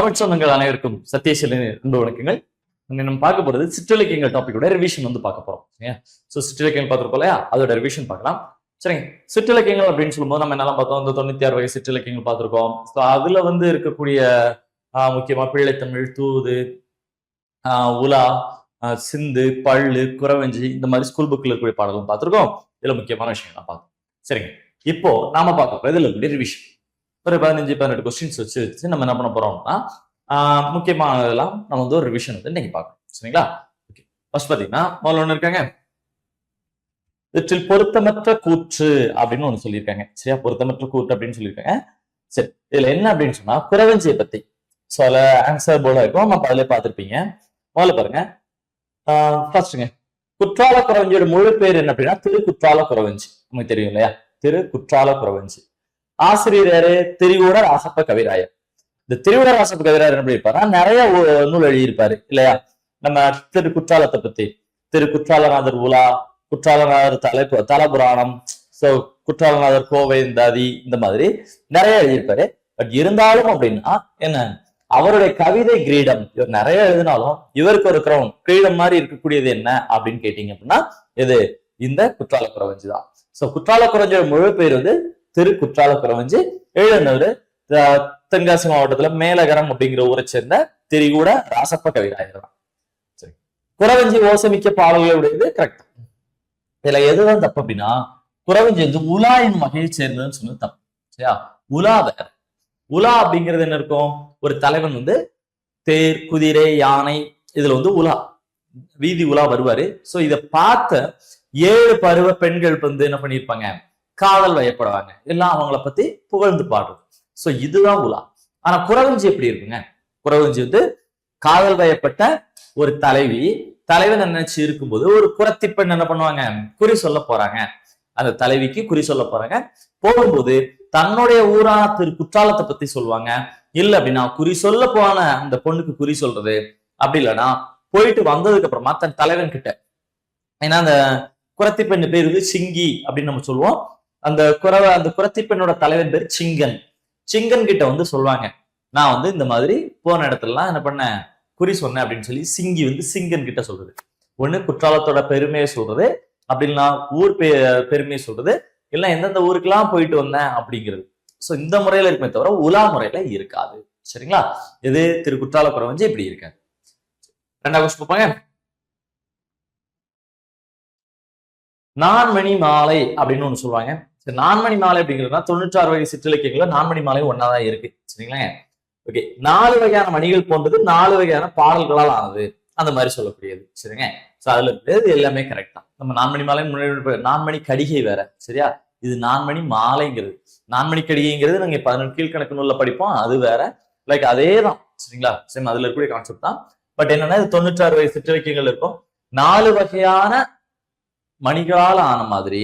தமிழ் சொந்தங்கள் அனைவருக்கும் சத்யசீலன் அன்பு வணக்கங்கள். நம்ம பார்க்க போறது சிற்றிலக்கியங்கள் டாபிக்கோட ரிவிஷன் வந்து பார்க்க போறோம். ஸோ சிற்றிலக்கியங்கள் பார்த்துருப்போம் இல்லையா, அதோட ரிவிஷன் பார்க்கலாம். சரிங்க, சிற்றிலக்கியங்கள் அப்படின்னு சொல்லும்போது நம்ம என்னெல்லாம் பார்த்தோம், இந்த 96 வகை சிற்றிலக்கியங்கள் பார்த்துருக்கோம். ஸோ அதுல வந்து இருக்கக்கூடிய முக்கியமா பிள்ளைத்தமிழ், தூது, உலா, சிந்து, பள்ளு, குறவஞ்சி, இந்த மாதிரி ஸ்கூல் புக்ல இருக்கக்கூடிய பாடலும் பார்த்துருக்கோம். இதுல முக்கியமான விஷயங்கள்லாம் பார்த்தோம். சரிங்க, இப்போ நாம பார்க்க போறது இதுல இருக்கக்கூடிய ரிவிஷன். ஒரு 15-18 கொஸ்டின்ஸ் வச்சு நம்ம என்ன பண்ண போறோம்னா முக்கியமானதெல்லாம் நம்ம வந்து ஒரு ரிவிஷன் வந்து இன்னைக்கு பார்க்கணும். சரிங்களா? ஓகே, ஃபர்ஸ்ட் பாத்தீங்கன்னா முதல்ல ஒண்ணு இருக்காங்க, இவற்றில் பொருத்தமற்ற கூற்று அப்படின்னு ஒண்ணு சொல்லியிருக்காங்க. சரியா, பொருத்தமற்ற கூற்று அப்படின்னு சொல்லியிருக்காங்க. சரி, இதுல என்ன அப்படின்னு சொன்னா குறவஞ்சியை பத்தி. ஸோ அதுல ஆன்சர் போர்டா இருக்கும், நம்ம அதிலே பார்த்திருப்பீங்க. முதல்ல பாருங்க, ஃபர்ஸ்ட்ங்க குற்றால குறவஞ்சியோட முழு பேர் என்ன அப்படின்னா திரு குற்றால குறவஞ்சி. நமக்கு தெரியும் இல்லையா, திரு குற்றால குறவஞ்சி. ஆசிரியர் யாரு? திரிகூட ராசப்ப கவிராயர். இந்த திரிகூட ராசப்ப கவிராயர் என்ன பண்ணிருப்பாருன்னா நிறைய நூல் எழுதியிருப்பாரு இல்லையா. நம்ம திரு குற்றாலத்தை பத்தி, திரு குற்றாலநாதர் உலா, குற்றாலநாதர் தலபுராணம், சோ குற்றாலநாதர் கோவை இந்தாதி, இந்த மாதிரி நிறைய எழுதியிருப்பாரு. பட் இருந்தாலும் அப்படின்னா என்ன, அவருடைய கவிதை கிரீடம் இவர் நிறைய எழுதினாலும் இவருக்கு ஒரு கிரீடம் மாதிரி இருக்கக்கூடியது என்ன அப்படின்னு கேட்டீங்க அப்படின்னா இது இந்த குற்றால குறவஞ்சி தான். சோ குற்றால குறவஞ்சியோட முழு பேர் வந்து திரு குற்றால குறவஞ்சி. எழுதினவர் தென்காசி மாவட்டத்துல மேலகரம் அப்படிங்கிற ஊரை சேர்ந்த திரிகூட ராசப்ப கவிராயர் தான். சரி, குறவஞ்சி ஓசமிக்க பாடல்களை உடையது கரெக்ட். இதுல எதுதான் தப்பு அப்படின்னா குறவஞ்சி வந்து உலா என்னும் வகையை சேர்ந்ததுன்னு சொன்னது தப்பு. சரியா, உலா வேற. உலா அப்படிங்கிறது என்ன இருக்கும், ஒரு தலைவன் வந்து தேர், குதிரை, யானை, இதுல வந்து உலா வீதி உலா வருவாரு. சோ இதை பார்த்த 7 பருவ பெண்கள் வந்து என்ன பண்ணிருப்பாங்க, காதல் வயப்படுவாங்க, எல்லாம் அவங்கள பத்தி புகழ்ந்து பாடுறது. சோ இதுதான் உலா. ஆனா குறவஞ்சி எப்படி இருக்குங்க, குறவஞ்சி வந்து காதல் வயப்பட்ட ஒரு தலைவன் நினைச்சு இருக்கும்போது ஒரு குறத்தி பெண் என்ன பண்ணுவாங்க, குறி சொல்ல போறாங்க, அந்த தலைவிக்கு குறி சொல்ல போறாங்க. போகும்போது தன்னுடைய ஊரான திரு குற்றாலத்தை பத்தி சொல்லுவாங்க. இல்ல அப்படின்னா குறி சொல்ல போன அந்த பொண்ணுக்கு குறி சொல்றது, அப்படி இல்லைன்னா போயிட்டு வந்ததுக்கு அப்புறமா தன் தலைவன் கிட்ட, ஏன்னா அந்த குறத்தி பெண் பேர் வந்து சிங்கி அப்படின்னு நம்ம சொல்லுவோம். அந்த குறத்தி பெண்ணோட தலைவன் பேர் சிங்கன் கிட்ட வந்து சொல்லுவாங்க, நான் வந்து இந்த மாதிரி போன இடத்துலலாம் என்ன பண்ண குறி சொன்னேன் அப்படின்னு சொல்லி சிங்கி வந்து சிங்கன் கிட்ட சொல்றது. ஒண்ணு குற்றாலத்தோட பெருமையை சொல்றது, அப்படின்னா ஊர் பெருமையை சொல்றது, இல்ல எந்தெந்த ஊருக்கெல்லாம் போயிட்டு வந்தேன் அப்படிங்கிறது. சோ இந்த முறையில இருக்குமே தவிர உலா முறையில இருக்காது. சரிங்களா, இது திரு குற்றால குறவஞ்சி இப்படி இருக்காது. ரெண்டாவது கொஸ்டின் பார்ப்பாங்க, நான்மணி மாலை அப்படின்னு ஒண்ணு சொல்லுவாங்க. நான்மணி மாலை அப்படிங்கிறதுனா 96 வகை சிற்றிலக்கியங்கள்ல நான்மணி மாலை ஒன்னாதான் இருக்கு. சரிங்களா, ஓகே, 4 வகையான மணிகள் போன்றது, 4 வகையான பாடல்களால் ஆனது, அந்த மாதிரி சொல்லக்கூடியது. சரிங்க, சோ அதுல இருக்கிறது எல்லாமே கரெக்ட் தான். நம்ம நான்மணி மாலை, நான்மணி கடிகை வேற. சரியா, இது நான்மணி மாலைங்கிறது. நான்மணி கடிகைங்கிறது நாங்க 18 கீழ்கணக்கு நூல்ல படிப்போம், அது வேற. லைக் அதே தான். சரிங்களா, சேம் அதுல இருக்கக்கூடிய கான்செப்ட் தான். பட் என்னன்னா இது 96 வகை சிற்றிலக்கியங்கள் இருக்கும். 4 வகையான மணிகளால் ஆன மாதிரி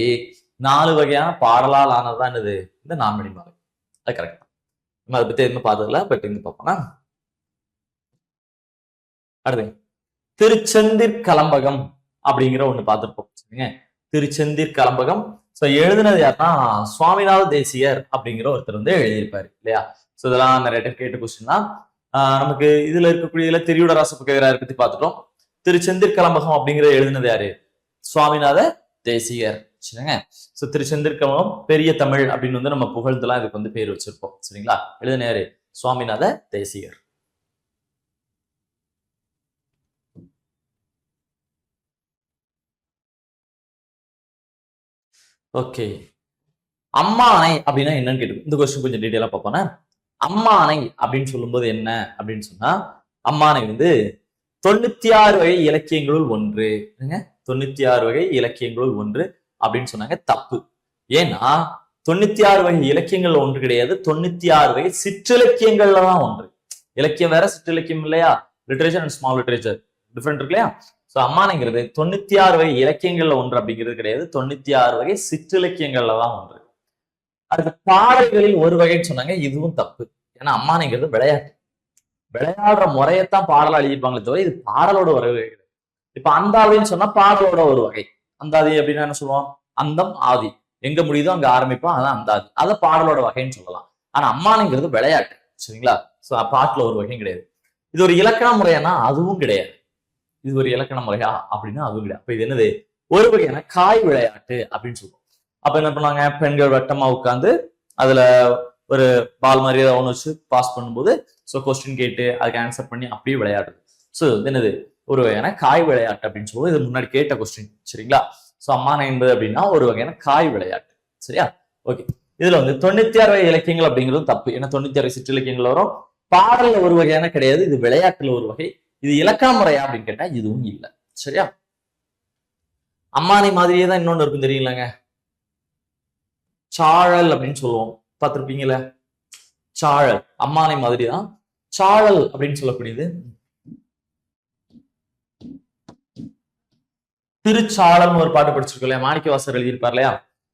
4 வகையான பாடலால் ஆனதுதான் இது இந்த நான்மணி மாலை. அது கரெக்ட் தான். நம்ம அதை பத்தி எதுவும் பார்த்ததில்ல, பட் இங்க பார்ப்போம்னா அடுத்து திருச்செந்திற் கலம்பகம் அப்படிங்கிற ஒண்ணு பார்த்திருப்போம். சரிங்க, திருச்செந்திற் கலம்பகம். சோ எழுதினது யாருன்னா சுவாமிநாத தேசிகர் அப்படிங்கிற ஒருத்தர் வந்து எழுதியிருப்பாரு இல்லையா. சோ இதெல்லாம் நிறைய டைம் கேட்ட கொஸ்டின் தான். நமக்கு இதுல இருக்கக்கூடிய திரிகூட ராசப்ப கவிராயரை பத்தி பார்த்துட்டோம். திருச்செந்திற் கலம்பகம் அப்படிங்கிற எழுதினது யாரு, சுவாமிநாத தேசிகர். சரிங்க, சோ திருச்செந்திற் கலம்பகம் பெரிய தமிழ் அப்படின்னு வந்து நம்ம புகழ்ந்துலாம் இதுக்கு வந்து பேர் வச்சிருப்போம். சரிங்களா, எழுதின யாரு, சுவாமிநாத தேசிகர். ஓகே, அம்மானை அப்படின்னா என்னன்னு கேட்டு இந்த கொஸ்டின் கொஞ்சம் டீட்டெயிலா பார்ப்போம்னா, அம்மானை அப்படின்னு சொல்லும்போது என்ன அப்படின்னு சொன்னா, அம்மானை வந்து 96 வகை இலக்கியங்களுள் ஒன்று. 96 வகை இலக்கியங்களுள் ஒன்று அப்படின்னு சொன்னாங்க, தப்பு. ஏன்னா 96 வகை இலக்கியங்கள் ஒன்று கிடையாது, 96 வகை சிற்றிலக்கியங்கள்ல தான் ஒன்று. இலக்கியம் வேற, சிற்றிலக்கியம் இல்லையா, literature and small literature different இருக்கு இல்லையா. சோ அம்மானைங்கிறது 96 வகை இலக்கியங்கள்ல ஒன்று அப்படிங்கிறது கிடையாது, 96 வகை சிற்றிலக்கியங்கள்ல தான் ஒன்று. அடுத்த பாடல்களில் ஒரு வகைன்னு சொன்னாங்க, இதுவும் தப்பு. ஏன்னா அம்மானைங்கிறது விளையாடுற முறையத்தான் பாடலா எழுதியிருப்பாங்களே தவிர இது பாடலோட ஒரு வகை. இப்ப அந்தாதின்னு சொன்னா பாடலோட ஒரு வகை. அந்தாதி அப்படின்னா என்ன சொல்லுவோம், அந்தம் ஆதி, எங்க முடியுதோ அங்க ஆரம்பிப்போம், அதான் அந்தாதி, அதை பாடலோட வகைன்னு சொல்லலாம். ஆனா அம்மானைங்கிறது விளையாட்டு. சரிங்களா, பாட்டுல ஒரு வகையும் கிடையாது. இது ஒரு இலக்கண முறையானா அதுவும் கிடையாது. இது ஒரு இலக்கண முறையா அப்படின்னா அதுவும் கிடையாது. அப்ப இது என்னது, ஒரு வகையான காய் விளையாட்டு அப்படின்னு சொல்லுவோம். அப்ப என்ன பண்ணாங்க, பெண்கள் வட்டமா உட்கார்ந்து அதுல ஒரு பால் மாதிரி ஏதாவது ஒன்று வச்சு பாஸ் பண்ணும்போது கொஸ்டின் கேட்டு அதுக்கு ஆன்சர் பண்ணி அப்படியே விளையாடுறது. இது என்னது, ஒரு வகையான காய் விளையாட்டு அப்படின்னு சொல்லுவோம். இது முன்னாடி கேட்ட கொஸ்டின். சரிங்களா? அம்மானை என்பது அப்படின்னா ஒரு வகையான காய் விளையாட்டு. சரியா? ஓகே. இதுல 96 வகை இலக்கியங்கள் அப்படிங்கிறது தப்பு. ஏன்னா 96 சிற்றிலக்கியங்கள் வரும். பாடல்ல ஒரு வகையான கிடையாது, இது விளையாட்டுல ஒரு வகை. இது இலக்கண முறையா அப்படின்னு கேட்டா இதுவும் இல்லை. சரியா? அம்மானை மாதிரியே தான் இன்னொன்னு இருக்கும், தெரியுங்களா? சாழல் அப்படின்னு சொல்லுவோம், பார்த்திருப்பீங்களா? சாழல் அம்மானை மாதிரி தான். சாழல் அப்படின்னு சொல்லக்கூடியது திருச்சாளல் ஒரு பாட்டு படிச்சிருக்கோம் இல்லையா, மாணிக்கவாசகர் எழுதியிருப்பார் இல்லையா.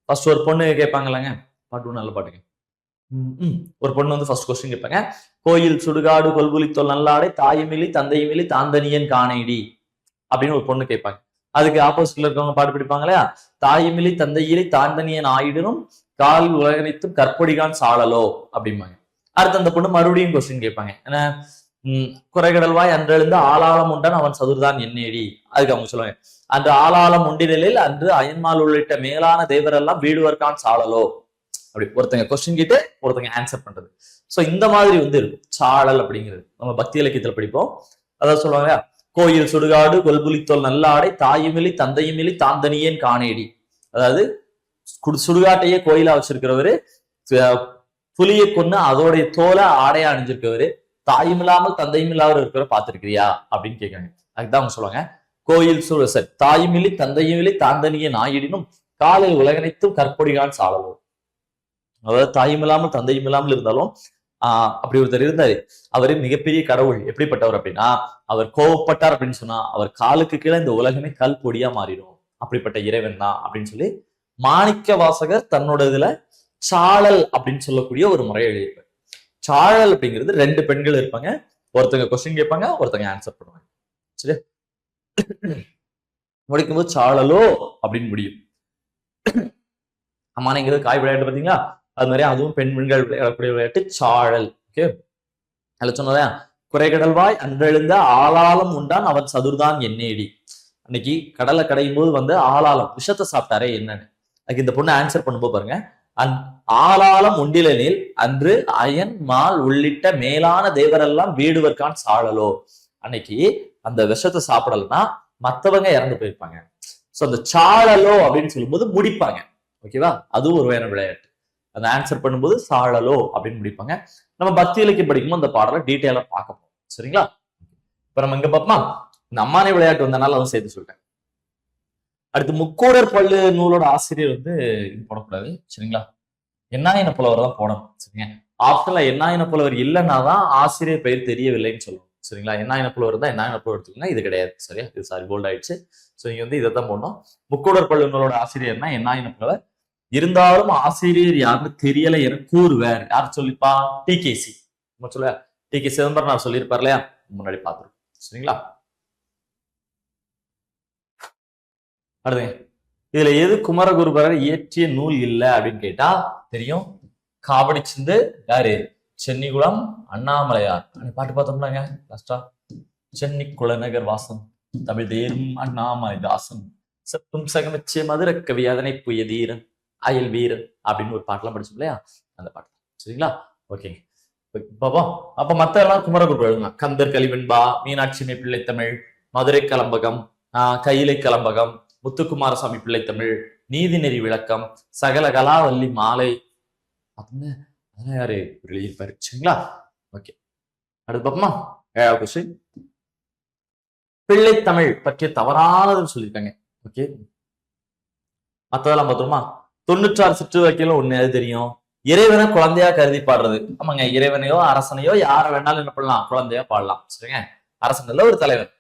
ஃபர்ஸ்ட் ஒரு பொண்ணு கேட்பாங்கல்லங்க, பாட்டு நல்ல பாட்டுங்க. ஒரு பொண்ணு ஃபர்ஸ்ட் கொஸ்டின் கேட்பாங்க, கோயில் சுடுகாடு கொல்புலித்தோல் நல்லாடை தாயுமிலி தந்தையுமிலி தாந்தனியன் காணேடி அப்படின்னு ஒரு பொண்ணு கேட்பாங்க. அதுக்கு ஆப்போசிட்ல இருக்கவங்க பாட்டு படிப்பாங்க இல்லையா, தாயுமிலி தந்தையிலி தாந்தனியன் ஆயிடனும் கால் உலகனைத்தும் கற்பொடிகான் சாழலோ அப்படிம்பாங்க. அடுத்து அந்த பொண்ணு மறுபடியும் கொஸ்டின் கேட்பாங்க, ஏன்னா குறைகடல்வாய் அன்றெழுந்த ஆளாளம் உண்டான் அவன் சதுர்தான் என்னேடி. அதுக்கு அவங்க சொல்லுவாங்க, அன்று ஆளாளம் உண்டினில் அன்று அயன்மால் உள்ளிட்ட மேலான தேவரெல்லாம் வீடுவர்கான் சாழலோ. அப்படி ஒருத்தங்க கொஸ்டின் கேட்டு ஒருத்தங்க ஆன்சர் பண்றது. இந்த மாதிரி இருக்கும் சாழல் அப்படிங்கிறது. நம்ம பக்தி இலக்கியத்துல படிப்போம். அதாவது சொல்லுவாங்க, கோயில் சுடுகாடு கொல்புலித்தோல் நல்லாடை தாயுமிலி தந்தையுமிலி தாந்தனியன் காணேடி. அதாவது சுடுகாட்டையே கோயிலா வச்சிருக்கிறவரு, புலியை கொண்டு அதோடைய தோலை ஆடையா அணிஞ்சிருக்கவரு, தாயும் இல்லாமல் தந்தையும் இல்லாமல் இருக்கிற பார்த்திருக்கிறியா அப்படின்னு கேட்காங்க. அதுதான் அவங்க சொல்லுவாங்க, கோயில் தாயுமிலி தந்தையுமிலி தாந்தனியன் ஆயிடினும் காலில் உலகனைத்தும் கற்பொடிகான் சாழலோ. அதாவது தாயும் இல்லாமல் தந்தையும் இல்லாமல் இருந்தாலும் அப்படி ஒருத்தர் இருந்தாரு. அவரு மிகப்பெரிய கடவுள். எப்படிப்பட்டவர் அப்படின்னா, அவர் கோவப்பட்டார் அப்படின்னு சொன்னா அவர் காலுக்கு கீழே இந்த உலகமே கல் பொடியா மாறிடும். அப்படிப்பட்ட இறைவன் தான் அப்படின்னு சொல்லி மாணிக்க வாசகர் தன்னோட இதுல சாழல் அப்படின்னு சொல்லக்கூடிய ஒரு முறையை எழுதியிருப்பார். சாழல் அப்படிங்கிறது 2 பெண்கள் இருப்பாங்க, ஒருத்தங்க கொஸ்டின் கேட்பாங்க, ஒருத்தங்க ஆன்சர் பண்ணுவாங்க. சரியா? முடிக்கும்போது சாழலோ அப்படின்னு முடியும். அம்மானைங்கிறது காய் விளையாட்டு பார்த்தீங்களா, அது மாதிரி அதுவும் பெண்கள் விளையாடக்கூடிய விளையாட்டு சாழல். ஓகே, அதுல சொன்னதா, குறைகடல்வாய் அன்றெழுந்த ஆளாளம் உண்டான் அவன் சதுர்தான் என்னேடி. அன்னைக்கு கடலை கடையும் போது ஆளாளம் விஷத்தை சாப்பிட்டாரே என்னன்னு. அதுக்கு இந்த பொண்ணு ஆன்சர் பண்ணும்போது பாருங்க, ஆளாளம் உண்டிலனில் அன்று அயன் மால் உள்ளிட்ட மேலான தேவரெல்லாம் வீடுவர்கான் சாழலோ. அன்னைக்கு அந்த விஷத்தை சாப்பிடலன்னா மத்தவங்க இறந்து போயிருப்பாங்க. அந்த சாழலோ அப்படின்னு சொல்லும்போது முடிப்பாங்க. ஓகேவா? அதுவும் ஒரு வகையான விளையாட்டு. அந்த ஆன்சர் பண்ணும்போது சாழலோ அப்படின்னு முடிப்பாங்க. நம்ம பக்தி இலக்கியம் படிக்கும்போது அந்த பாடலை டீட்டெயிலா பார்க்க போறோம். சரிங்களா? இப்ப நம்ம இங்க பார்ப்போமா, இந்த அம்மானை விளையாட்டு வந்தனால அதுவும் சேர்த்து சொல்லிட்டேன். அடுத்து முக்கூடர் பள்ளு நூலோட ஆசிரியர் இது போடக்கூடாது. சரிங்களா? என்னாயின புலவர் தான் போடணும். சரிங்க? ஆப்ஷன்ல என்னாயின புலவர் இல்லைன்னாதான் ஆசிரியர் பெயர் தெரியவில்லைன்னு சொல்லுவோம். சரிங்களா? என்னாயின புலவர் தான் என்னாயின புலவர் எடுத்துக்கோங்க, இது கிடையாது. சரியா? இது சாரி போல்ட் ஆயிடுச்சு. இங்க இதைத்தான் போடணும். முக்கூடர் பள்ளு நூலோட ஆசிரியர்னா என்னாயின புலவர். இருந்தாலும் ஆசிரியர் யாருன்னு தெரியல என கூறுவார். யார் சொல்லிப்பா? டிகேசி. சொல்ல டிகே சிதம்பரம் சொல்லியிருப்பார் இல்லையா, முன்னாடி பார்த்துருக்கோம். சரிங்களா? அடுத்து இதுல எது குமரகுருபரர் இயற்றிய நூல் இல்லை அப்படின்னு கேட்டா தெரியும். காவடி சிந்து யாரு? சென்னிகுளம் அண்ணாமலையார். பாட்டு பார்த்தோம்னாங்க லாஸ்டா, சென்னி குலநகர் வாசம் தமிழ் தேரும் அண்ணாமலை தாசன் சத்தும் சகமிச்சே மதுர கவி அதனை புய தீரன் அயல் வீரன் அப்படின்னு ஒரு பாட்டுலாம் படிச்சோம் இல்லையா, அந்த பாட்டு. சரிங்களா? ஓகேங்க. பாப்போம். அப்ப மத்த எல்லாம் குமரகுரு எழுதுங்க. கந்தர் கலிவெண்பா, மீனாட்சி பிள்ளை தமிழ், மதுரை கலம்பகம், கையிலை கலம்பகம், முத்துக்குமாரசாமி பிள்ளை தமிழ், நீதிநெறி விளக்கம், சகல கலாவல்லி மாலை அப்படின்னு அதெல்லாம் யாரு எழுதியிருப்பாரு. சரிங்களா? ஓகே, அடுத்து பாப்போமா. 7வது கொஸ்டின், பிள்ளை தமிழ் பற்றிய தவறானதுன்னு சொல்லியிருக்காங்க. ஓகே, மத்ததெல்லாம் பார்த்தோமா. 96 சிற்றிலக்கியம் ஒண்ணு அது தெரியும், இறைவனை குழந்தையா கருதி பாடுறது. ஆமாங்க, இறைவனையோ அரசனையோ யார வேணாலும் என்ன பண்ணலாம், குழந்தையா பாடலாம். சரிங்க? அரசன்ல ஒரு தலைவர்.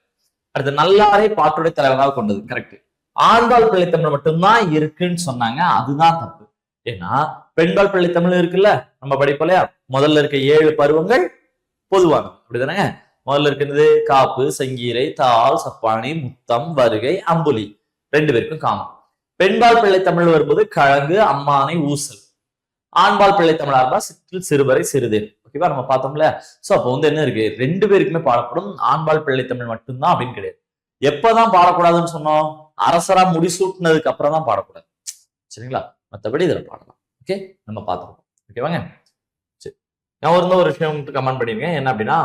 அடுத்து நல்லாரை பாட்டுடைய தலைவராக கொண்டது. கரெக்ட். ஆண்பால் பிள்ளைத்தமிழ் மட்டும்தான் இருக்குன்னு சொன்னாங்க, அதுதான் தப்பு. ஏன்னா பெண்பால் பிள்ளைத்தமிழ் இருக்குல்ல, நம்ம படிப்போலையா, முதல்ல இருக்க 7 பருவங்கள் பொதுவானது. அப்படிதானே? முதல்ல இருக்கிறது காப்பு, சங்கீரை, தாள், சப்பானி, முத்தம், வருகை, அம்புலி 2 பேருக்கும் காமம். பெண்பால் பிள்ளைத்தமிழ் வரும்போது கழங்கு, அம்மானை, ஊசல். ஆண்பால் பிள்ளைத்தமிழா இருந்தா சிற்றில், சிறுவரை, சிறுதேன். ஓகேவா, நம்ம பார்த்தோம்ல. சோ அப்போ வந்து என்ன இருக்கு, 2 பேருக்குமே பாடப்படும், ஆண்பால் பிள்ளை தமிழ் மட்டும்தான் அப்படின்னு கிடையாது. எப்பதான் பாடக்கூடாதுன்னு சொன்னோம், அரசரா முடிசூட்டினதுக்கு அப்புறம் தான் பாடக்கூடாது. சரிங்களா, மற்றபடி இதுல பாடலாம். ஓகே, நம்ம பார்த்துருக்கோம். ஓகேவாங்க. சரி, நான் ஒரு விஷயம் கமெண்ட் பண்ணிருக்கேன். என்ன அப்படின்னா,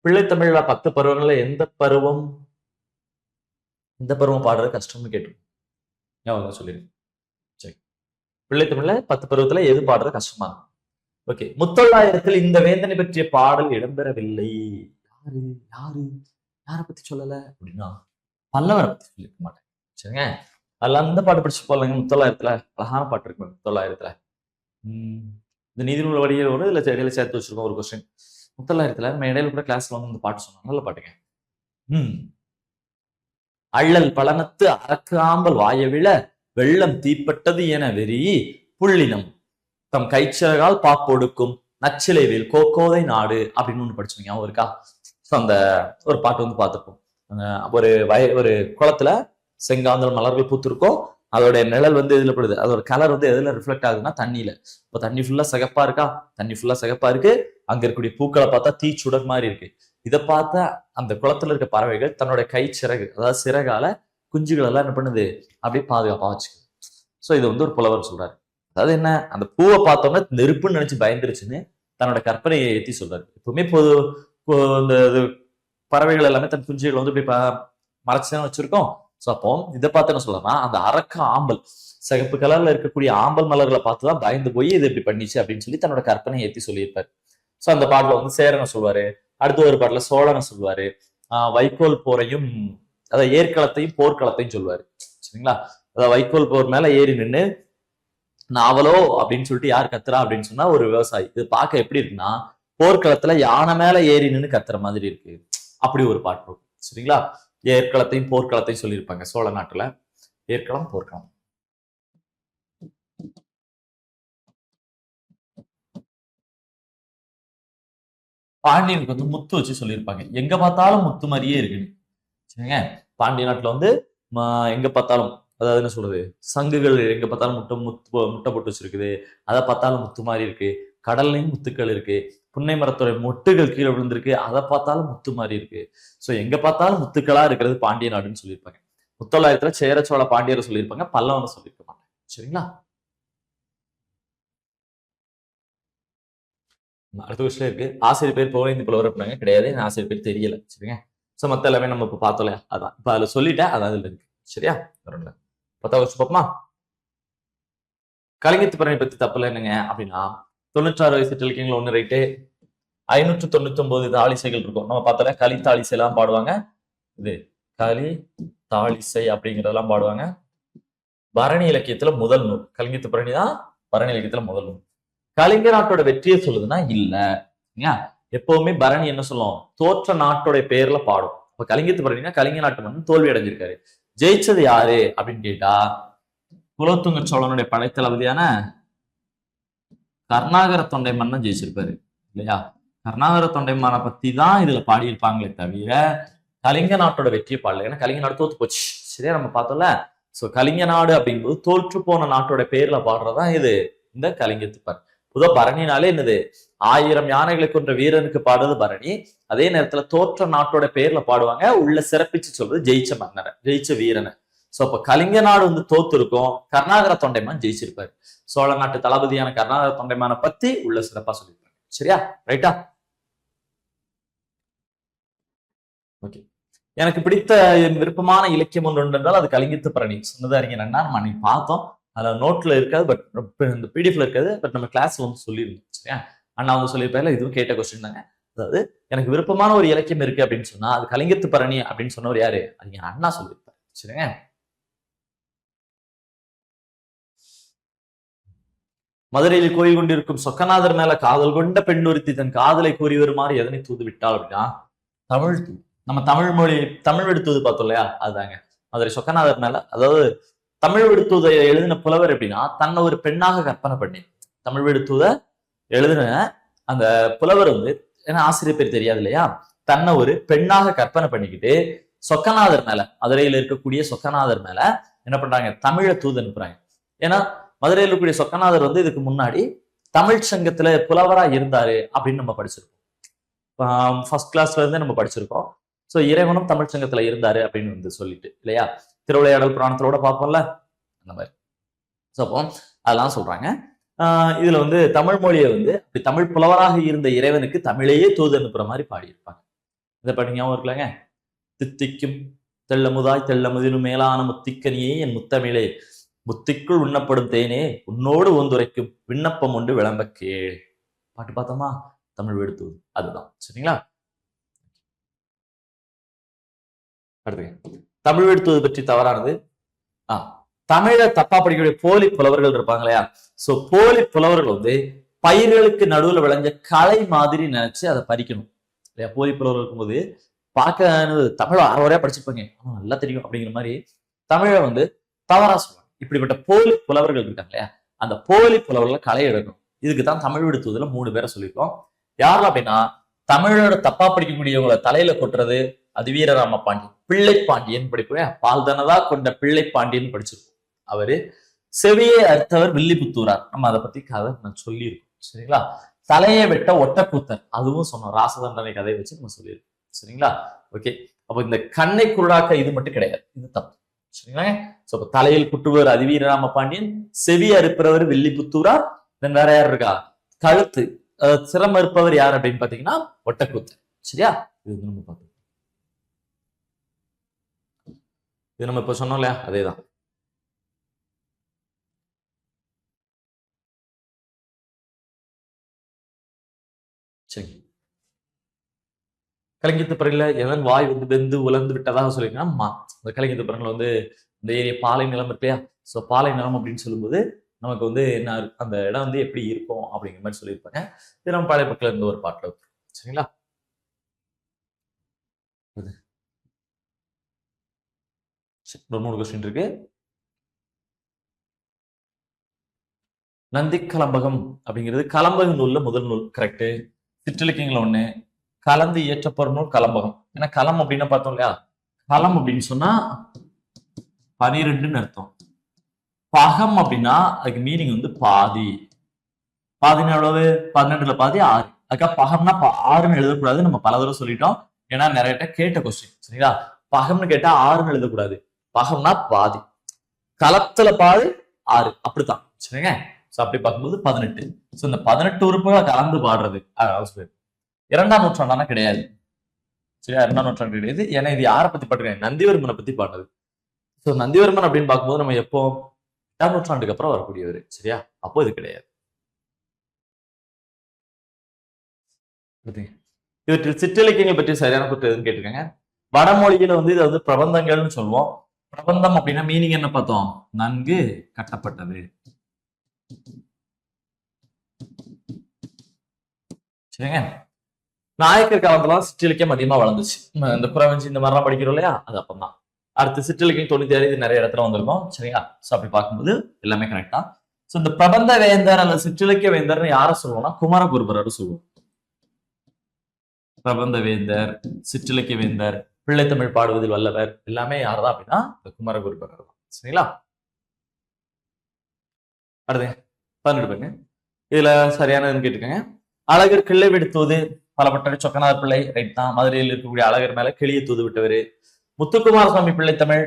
பிள்ளைத்தமிழ்ல 10 பருவங்கள்ல எந்த பருவம் பாடுறது கஷ்டம்னு கேட்டு ஞாபகம் சொல்லிருக்கேன். சரி, பிள்ளைத்தமிழ்ல 10 பருவத்துல எது பாடுறது கஷ்டமா இருக்கும்? ஓகே, முத்தொள்ளாயிரத்தில் இந்த வேந்தனை பற்றிய பாடல் இடம்பெறவில்லை. யாரு யாரு யாரை பத்தி சொல்லல அப்படின்னா, பல்லவரை பத்தி சொல்லிருக்க மாட்டேன். சரிங்க, அதுல அந்த பாட்டு படிச்சு போலாங்க. முத்தொள்ளாயிரத்துல அழகான பாட்டு இருக்கு. முத்தொள்ளாயிரத்துல இந்த நீதிநூல் வடிகளோடு இல்ல இடையில சேர்த்து வச்சிருக்கோம் ஒரு கொஸ்டின். முத்தொள்ளாயிரத்துல நம்ம இடையில கூட கிளாஸ்ல வந்து இந்த பாட்டு சொன்னோம். நல்ல பாட்டுங்க. அள்ளல் பழனத்து அரக்காம்பல் வாயவிழ வெள்ளம் தீப்பட்டது என வெறி புள்ளினம் தம் கைச்சகால் பாப்பொடுக்கும் நச்சிலைவேல் கோக்கோதை நாடு அப்படின்னு ஒண்ணு படிச்சோங்க. அவன் இருக்கா? அந்த ஒரு பாட்டு வந்து பார்த்துப்போம். ஒரு குளத்துல செங்காந்தல் மலர்கள் பூத்திருக்கும். அதோட நிழல் வந்து எதுல படுது, அதோட கலர் வந்து எதுல ரிஃப்ளெக்ட் ஆகுதுன்னா தண்ணியில. இப்போ தண்ணி ஃபுல்லா சிகப்பா இருக்கா, தண்ணி ஃபுல்லா சிகப்பா இருக்கு. அங்க இருக்கக்கூடிய பூக்களை பார்த்தா தீச்சுடர் மாதிரி இருக்கு. இதை பார்த்தா அந்த குளத்துல இருக்க பறவைகள் தன்னோட கை சிறகு, அதாவது சிறகால குஞ்சுகள் எல்லாம் என்ன பண்ணுது, அப்படியே பாதுகாப்பா வச்சுக்குது. சோ இது வந்து ஒரு புலவர் சொல்றாரு. அதாவது என்ன, அந்த பூவை பார்த்தோம்னா நெருப்புன்னு நினைச்சு பயந்துருச்சுன்னு தன்னோட கற்பனையை ஏற்றி சொல்றாரு. எப்பவுமே இந்த பறவைகள் எல்லாமே தன் குஞ்சுகள் வந்து இப்படி மறைச்சுதான் வச்சிருக்கோம். சோ அப்போ இதை பார்த்து என்ன சொல்லலாம், அந்த அரக்க ஆம்பல் சிகப்பு கலர்ல இருக்கக்கூடிய ஆம்பல் மலர்களை பார்த்துதான் பயந்து போய் இது இப்படி பண்ணிச்சு அப்படின்னு சொல்லி தன்னோட கற்பனையை ஏற்றி சொல்லியிருப்பாரு. சோ அந்த பாட்டுல வந்து சேரனை சொல்லுவாரு. அடுத்த ஒரு பாட்டுல சோழனை சொல்லுவாரு. வைக்கோல் போரையும், அதாவது ஏற்களத்தையும் போர்க்களத்தையும் சொல்லுவாரு. சரிங்களா, அதாவது வைக்கோல் போர் மேல ஏறி நின்று நாவலோ அப்படின்னு சொல்லிட்டு யார் கத்துறா அப்படின்னு சொன்னா ஒரு விவசாயி. இது பார்க்க எப்படி இருக்குன்னா, போர்க்களத்துல யானை மேல ஏறி நின்று கத்துற மாதிரி இருக்கு. அப்படி ஒரு பாட்டு இருக்கும். சரிங்களா, ஏற்களத்தையும் போர்க்களத்தையும் சொல்லியிருப்பாங்க சோழ நாட்டுல. ஏற்களம் போர்க்களம். பாண்டியனுக்கு வந்து முத்து வச்சு சொல்லியிருப்பாங்க. எங்க பார்த்தாலும் முத்து மாதிரியே இருக்குன்னு. சரிங்க, பாண்டிய நாட்டுல வந்து எங்க பார்த்தாலும், அதாவது என்ன சொல்றது, சங்குகள் எங்க பார்த்தாலும் முட்டை போட்டு வச்சிருக்குது. அதை பார்த்தாலும் முத்து மாதிரி இருக்கு. கடல்லையும் முத்துக்கள் இருக்கு. புன்னை மரத்தோட மொட்டுகள் கீழே விழுந்திருக்கு. அதை பார்த்தாலும் முத்து மாதிரி இருக்கு. சோ எங்க பார்த்தாலும் முத்துக்களா இருக்கிறது பாண்டிய நாடுன்னு சொல்லியிருப்பாங்க. முத்தொள்ளாயிரத்துல சேர சோழ பாண்டியரை சொல்லியிருப்பாங்க, பல்லவனை சொல்லியிருக்க மாட்டாங்க. சரிங்களா, அடுத்த விஷயம் இருக்கு. ஆசிரியர் பேர் புகழேந்தி புலவர் அப்படின்னாங்க, கிடையாது. ஆசிரியர் பேர் தெரியல. சரிங்க, சோ மத்த எல்லாமே நம்ம இப்ப பார்த்தோம்ல, அதான் இப்ப அதுல சொல்லிட்டேன், அதான் அதுல இருக்கு. சரியா, வரல 10வது வருஷம் பார்ப்போமா. கலிங்கத்து பரணி பத்தி தப்புல என்னங்க அப்படின்னா, 96 வயசு சிற்றிலக்கியங்கள் ஒண்ணு ரைட்டு. 599 தாளிசைகள் இருக்கும். நம்ம பார்த்தோம்ல, களி தாளிசை எல்லாம் பாடுவாங்க. இது களி தாளிசை அப்படிங்கறதெல்லாம் பாடுவாங்க. பரணி இலக்கியத்துல முதல் நூல் கலிங்கத்து பரணி தான். பரணி இலக்கியத்துல முதல் நூல். கலிங்க நாட்டோட வெற்றியை சொல்லுதுன்னா இல்ல. எப்பவுமே பரணி என்ன சொல்லும், தோற்ற நாட்டோட பேர்ல பாடும். இப்ப கலிங்கத்து பரணினா கலிங்க நாட்டு மன்னன் தோல்வி அடைஞ்சிருக்காரு. ஜெயிச்சது யாரு அப்படின்னு கேட்டா, குலோத்துங்க சோழனுடைய படைத்தளபதியான கருணாகர தொண்டை மன்னன் ஜெயிச்சிருப்பாரு இல்லையா. கருணாகர தொண்டை மன்ன பத்தி தான் இதுல பாடியிருப்பாங்களே தவிர கலிங்க நாட்டோட வெற்றியை பாடல. ஏன்னா கலிங்க நாடு தோத்து போச்சு. சரியா, நம்ம பார்த்தோம்ல. சோ கலிங்க நாடு அப்படிங்கும்போது தோற்று போன நாட்டோட பேர்ல பாடுறதா இது இந்த கலிங்கத்து பரணி. புத பரணினாலே என்னது, 1000 யானைகளை கொன்ற வீரனுக்கு பாடுறது பரணி. அதே நேரத்துல தோற்ற நாட்டோட பேர்ல பாடுவாங்க, உள்ள சிறப்பிச்சு சொல்றது ஜெயிச்ச மன்னரை, ஜெயிச்ச வீரனை. சோ அப்ப கலிங்க நாடு வந்து தோத்து இருக்கும், கருணாகர தொண்டைமான் ஜெயிச்சிருப்பாரு. சோழ நாட்டு தளபதியான கருணாகர தொண்டைமான பத்தி உள்ள சிறப்பா சொல்லியிருப்பாங்க. சரியா, ரைட்டா, ஓகே. எனக்கு பிடித்த விருப்பமான இலக்கியம் ஒன்று என்றால் அது கலிங்கத்து பரணி. சொன்னது அறிஞர் அண்ணா, நம்ம அன்னைக்கு பார்த்தோம். அதுல நோட்ல இருக்காது, பட் இந்த பிடிஎஃப்ல இருக்காது. பட் நம்ம கிளாஸ் வந்து சொல்லியிருந்தோம். சரியா, அண்ணா வந்து சொல்லியிருப்பாரு. இதுவும் கேட்ட கொஸ்டின் தாங்க. அதாவது எனக்கு விருப்பமான ஒரு இலக்கியம் இருக்கு அப்படின்னு சொன்னா அது கலிங்கத்து பரணி அப்படின்னு சொன்னவர் யாரு, அறிஞர் அண்ணா சொல்லியிருப்பாரு. சரிங்க, மதுரையில் கோயில் கொண்டிருக்கும் சொக்கநாதர் மேல காதல் கொண்ட பெண் ஒருத்தி தன் காதலை கூறி வருமாறு எதனை தூது விட்டாள் அப்படின்னா தமிழ் தூது. நம்ம தமிழ் மொழி தமிழ் விடுத்தூது பார்த்தோம் இல்லையா, அதுதாங்க. மதுரை சொக்கநாதர் மேல, அதாவது தமிழ் விடுத்தூதை எழுதின புலவர் எப்படின்னா தன்னை ஒரு பெண்ணாக கற்பனை பண்ணி தமிழ் விடுத்தூத எழுதின அந்த புலவர் வந்து, ஏன்னா ஆசிரியர் பேர் தெரியாது இல்லையா, தன்னை ஒரு பெண்ணாக கற்பனை பண்ணிக்கிட்டு சொக்கநாதர் மேல, மதுரையில இருக்கக்கூடிய சொக்கநாதர் மேல என்ன பண்றாங்க, தமிழை தூது அனுப்புறாங்க. ஏன்னா மதுரையில் இருக்கக்கூடிய சொக்கநாதர் வந்து இதுக்கு முன்னாடி தமிழ் சங்கத்துல புலவரா இருந்தாரு அப்படின்னு நம்ம படிச்சிருக்கோம். ஃபர்ஸ்ட் கிளாஸ்ல இருந்தே நம்ம படிச்சிருக்கோம். சோ இறைவனும் தமிழ் சங்கத்துல இருந்தாரு அப்படின்னு வந்து சொல்லிட்டு இல்லையா, திருவிளையாடல் புராணத்தோட பார்ப்போம்ல அந்த மாதிரி. சோ அப்போ அதெல்லாம் சொல்றாங்க. இதுல வந்து தமிழ் மொழியை வந்து தமிழ் புலவராக இருந்த இறைவனுக்கு தமிழையே தூது அனுப்புற மாதிரி பாடியிருப்பாங்க. இதை படிங்காவும் இருக்கலாங்க. தித்திக்கும் தெள்ளமுதாய் தெள்ளமுதினும் மேலான முத்திக்கனியே என் முத்தமிழே, முத்திக்குள் உண்ணப்படும் தேனே உன்னோடு ஓந்துரைக்கும் விண்ணப்பம் உண்டு விளம்ப கேள். பாட்டு பார்த்தோமா, தமிழ் வெடுத்துவது அதுதான். சரிங்களா? அடுத்து தமிழ் வெடுத்துவது பற்றி தவறானது. தமிழை தப்பா படிக்கக்கூடிய போலி புலவர்கள் இருப்பாங்க இல்லையா, சோ போலி புலவர்கள் வந்து பயிர்களுக்கு நடுவுல விளைஞ்ச கலை மாதிரி நினைச்சு அதை பறிக்கணும் இல்லையா. போலி புலவர்கள் இருக்கும்போது பார்க்க தமிழ் அறவரையா படிச்சிருப்பாங்க, நல்லா தெரியும் அப்படிங்கிற மாதிரி தமிழை வந்து தவறா சொல்லுவாங்க. இப்படிப்பட்ட போலி புலவர்கள் இருக்காங்க இல்லையா, அந்த போலி புலவர்களை களை எடுக்கணும். இதுக்குதான் தமிழ் விடுத்துவதுல 3 பேரை சொல்லியிருக்கோம். யாரும் அப்படின்னா தமிழோட தப்பா படிக்கக்கூடியவங்களை தலையில கொட்டுறது அது வீரராம பாண்டியன், பிள்ளை பாண்டியன் படிப்போம். பால்தனதா கொண்ட பிள்ளை பாண்டியன் படிச்சிருக்கோம். அவரு செவியை அறுத்தவர் வில்லிபுத்தூரார், நம்ம அதை பத்தி கதை நான் சொல்லியிருக்கோம். சரிங்களா? தலையை வெட்ட ஒட்டக்கூத்தர், அதுவும் சொன்னோம். ராசதண்டனை கதையை வச்சு நம்ம சொல்லியிருக்கோம். சரிங்களா? ஓகே. அப்போ இந்த கண்ணை குருடாக்க இது மட்டும் கிடையாது, இது தப்பு. சரிங்களா? சோ தலையில் குட்டுவர் அதிவீரராம பாண்டியன், செவி அறுப்பவர் வில்லிபுத்தூரார், தென் வேற யார் இருக்கா, கழுத்து சிரம் இருப்பவர் யார் அப்படின்னு பாத்தீங்கன்னா ஒட்டக்கூத்தர். சரியா? இது நம்ம பார்த்தோம். இது நம்ம இப்ப சொன்னோம் இல்லையா, அதேதான். சரி, கலிங்கத்து பறவைல எவன் வாய் வந்து வெந்து உலர்ந்து விட்டதாக சொல்லியிருக்கா. இந்த கலிங்கத்து பறவைல வந்து இந்த ஏரியா பாலை நிலம் இருக்கு இல்லையா, ஸோ பாலை நிலம் அப்படின்னு சொல்லும்போது நமக்கு வந்து என்ன அந்த இடம் வந்து எப்படி இருக்கும் அப்படிங்கிற மாதிரி சொல்லியிருப்பாங்க. இது நம்ம பழைய பக்கத்துல இருந்து ஒரு பாட்டுல இருக்கு. சரிங்களா? ஒரு 3 கொஸ்டின் இருக்கு. நந்தி கலம்பகம் அப்படிங்கிறது கலம்பக நூல்ல முதல் நூல், கரெக்ட். சிற்றிலக்கியங்கள் 1, கலந்து இயற்றப்படும் நூல் கலம்பகம். ஏன்னா களம் அப்படின்னு பார்த்தோம் இல்லையா, களம் அப்படின்னு சொன்னா 12ன்னு அர்த்தம். பகம் அப்படின்னா அதுக்கு மீனிங் வந்து பாதி. பாதினா எவ்வளவு, 12ல பாதி 6. அதுக்காக பகம்னா 6ன்னு எழுதக்கூடாது, நம்ம பல தடவை சொல்லிட்டோம். ஏன்னா நிறைய கேட்ட கொஸ்டின். சரிங்களா? பகம்னு கேட்டா 6ன்னு எழுதக்கூடாது, பகம்னா பாதி, களத்துல பாதி 6 அப்படித்தான். சரிங்க? சோ அப்படி பார்க்கும்போது 18. சோ இந்த 18 உறுப்புகளை கலந்து பாடுறது 2ஆம் நூற்றாண்டானா கிடையாது. சரியா? 2ஆம் நூற்றாண்டு கிடையாது. ஏன்னா இது யாரை பத்தி பாட்டுருக்காங்க, நந்திவர்மனை பத்தி பாடுறது. சோ நந்திவர்மன் அப்படின்னு பார்க்கும்போது நம்ம எப்போ 8ஆம் நூற்றாண்டுக்கு அப்புறம் வரக்கூடியவர். சரியா? அப்போ இது கிடையாது. இவற்றில் சிற்றிலக்கியங்கள் பற்றி சரியான கூற்று எதுன்னு கேட்டிருக்காங்க. வடமொழியில வந்து இதை வந்து பிரபந்தங்கள்னு சொல்லுவோம். பிரபந்தம் அப்படின்னா மீனிங் என்ன பார்த்தோம், நன்கு கட்டப்பட்டது. சரிங்க? நாயக்கர் காலத்துல சிற்றிலக்கியம் அதிகமா வளர்ந்துச்சு. இந்த குறவஞ்சி இந்த மாதிரிலாம் படிக்கிறோம் இல்லையா, அது அப்பதான். அடுத்து சிற்றிலக்கியம் 96 இது நிறைய இடத்துல வந்திருக்கும். சரியா? சோ அப்படி பார்க்கும்போது எல்லாமே கரெக்டா. சோ இந்த பிரபந்த வேந்தர் அல்லது சிற்றிலக்கிய வேந்தர்னு யாரை சொல்லுவோம்னா குமரகுருபரர் சொல்லுவோம். பிரபந்த வேந்தர், சிற்றிலக்கிய வேந்தர், பிள்ளைத்தமிழ் பாடுவதில் வல்லவர் எல்லாமே யார்தான் அப்படின்னா இந்த குமரகுருபரர் தான். சரிங்களா? அடுத்து 12 பாருங்க. இதுல சரியானதுன்னு கேட்டுக்கோங்க. அழகர் கிள்ளை விடுத்துவது பலப்பட்ட சொக்கநாதர் பிள்ளை, ரைட் தான். மதுரையில் இருக்கக்கூடிய அழகர் மேல கிளியை தூது விட்டவர். முத்துக்குமார சுவாமி பிள்ளை தமிழ்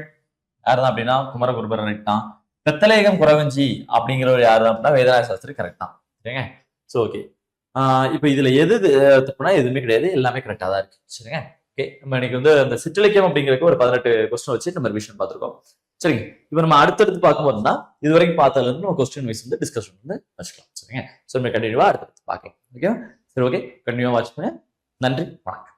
யாருதான் அப்படின்னா குமரகுருபரர், ரைட் தான். பெத்தலேகம் குறவஞ்சி அப்படிங்கிறவர் யாருதான் அப்படின்னா வேதராய சாஸ்திரி, கரெக்ட் தான். சரிங்க? So okay. இப்ப இதுல எது தப்புனா எதுவுமே கிடையாது, எல்லாமே கரெக்டா தான் இருக்கு. சரிங்க? ஓகே. நம்ம இன்னைக்கு வந்து அந்த சிற்றிலக்கியம் அப்படிங்கிறதுக்கு ஒரு 18 கொஸ்டின் வச்சு நம்ம ரிவிஷன் பார்த்திருக்கோம். சரிங்க? இப்ப நம்ம அடுத்தடுத்து பார்க்கும்போது தான் இது வரைக்கும் பார்த்ததுல இருந்து நம்ம கொஸ்டின் வைஸ் வந்து டிஸ்கஷன் வந்து வச்சுக்கலாம். சரிங்க? சோ நம்ம கண்டினியூவா அடுத்தடுத்து பார்க்கலாம். ஓகே? சரி, ஓகே. கண்டினியூவா வாட்ச் பண்ணுங்க. நன்றி, வணக்கம்.